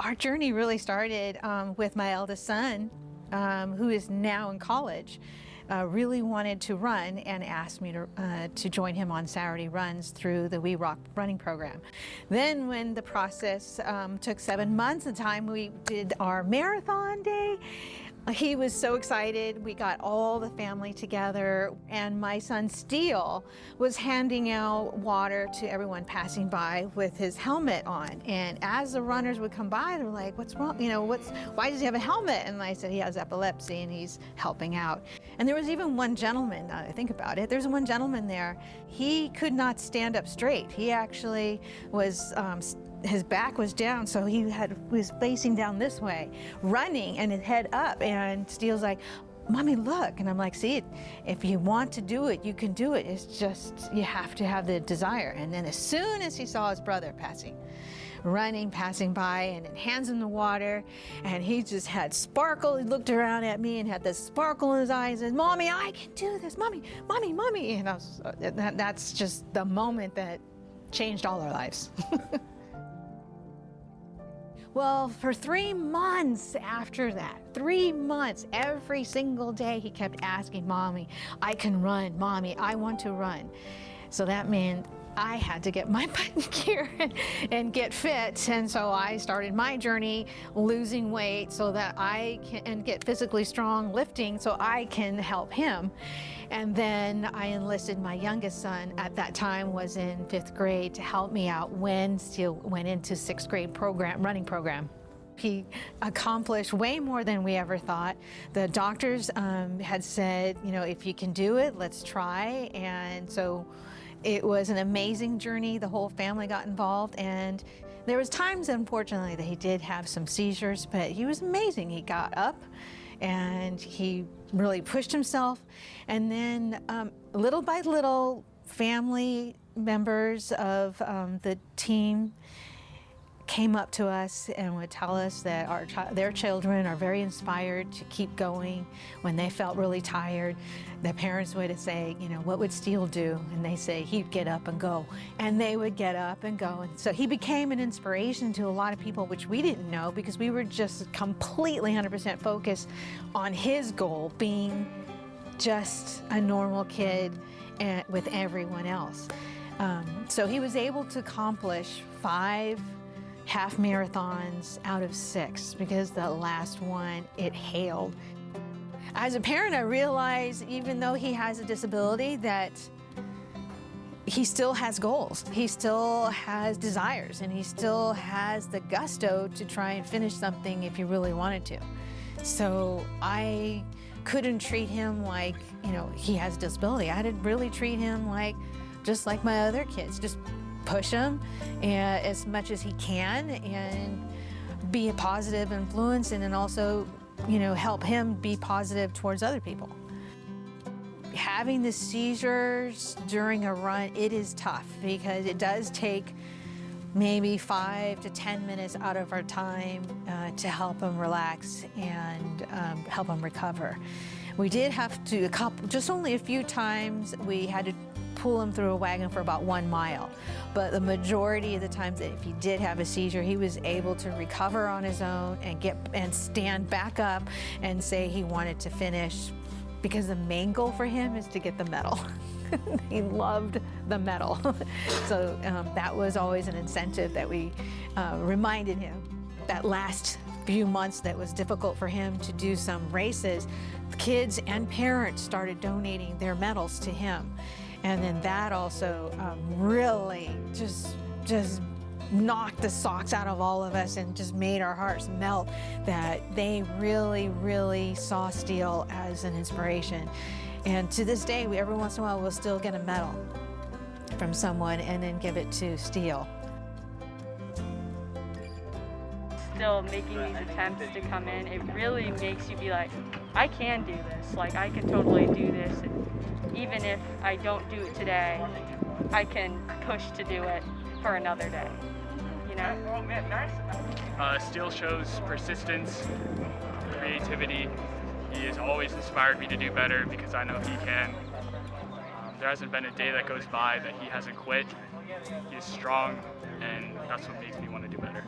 Our journey really started with my eldest son, who is now in college. Really wanted to run and asked me to join him on Saturday runs through the We Rock running program. Then when the process took 7 months, the time we did our marathon day, he was so excited. We got all the family together, and my son Steele was handing out water to everyone passing by with his helmet on. And as the runners would come by, they were like, "What's wrong? You know, why does he have a helmet?" And I said, "He has epilepsy and he's helping out." And there was even one gentleman, now that I think about it, there's one gentleman there. He could not stand up straight. He actually was his back was down, so he was facing down this way, running and his head up. And Steele's like, "Mommy, look." And I'm like, "See, if you want to do it, you can do it. It's just, you have to have the desire." And then as soon as he saw his brother passing by, and hands in the water, and he just had sparkle. He looked around at me and had this sparkle in his eyes and, "Mommy, I can do this. Mommy, Mommy, Mommy." And that's just the moment that changed all our lives. Well, for 3 months after that, 3 months, every single day he kept asking, "Mommy, I can run. Mommy, I want to run." So that meant I had to get my butt in gear and get fit. And so I started my journey losing weight so that I can get physically strong, lifting, so I can help him. And then I enlisted my youngest son, at that time was in 5th grade, to help me out when Steele went into 6th grade running program. He accomplished way more than we ever thought. The doctors had said, you know, "If you can do it, let's try." And so it was an amazing journey. The whole family got involved, and there was times, unfortunately, that he did have some seizures, but he was amazing. He got up and he really pushed himself. And then little by little, family members of the team came up to us and would tell us that their children are very inspired to keep going. When they felt really tired, the parents would say, you know, "What would Steele do?" And they say, "He'd get up and go." And they would get up and go. And so he became an inspiration to a lot of people, which we didn't know, because we were just completely 100% focused on his goal, being just a normal kid with everyone else. So he was able to accomplish 5 half marathons out of 6, because the last one, it hailed. As a parent, I realized, even though he has a disability, that he still has goals. He still has desires, and he still has the gusto to try and finish something if he really wanted to. So I couldn't treat him like, you know, he has a disability. I had to really treat him like, just like my other kids, just push him as much as he can and be a positive influence, and then also, you know, help him be positive towards other people. Having the seizures during a run, it is tough, because it does take maybe 5 to 10 minutes out of our time to help him relax and help him recover. We did have to, just only a few times, we had to pull him through a wagon for about 1 mile. But the majority of the times that if he did have a seizure, he was able to recover on his own and stand back up and say he wanted to finish, because the main goal for him is to get the medal. He loved the medal. So that was always an incentive that we reminded him. That last few months that was difficult for him to do some races, kids and parents started donating their medals to him. And then that also really just knocked the socks out of all of us and just made our hearts melt, that they really, really saw Steele as an inspiration. And to this day, every once in a while, we'll still get a medal from someone and then give it to Steele. Still making these attempts to come in, it really makes you be like, I can do this. Like, I can totally do this. Even if I don't do it today, I can push to do it for another day, you know? Steele shows persistence, creativity. He has always inspired me to do better, because I know he can. There hasn't been a day that goes by that he hasn't quit. He is strong, and that's what makes me want to do better.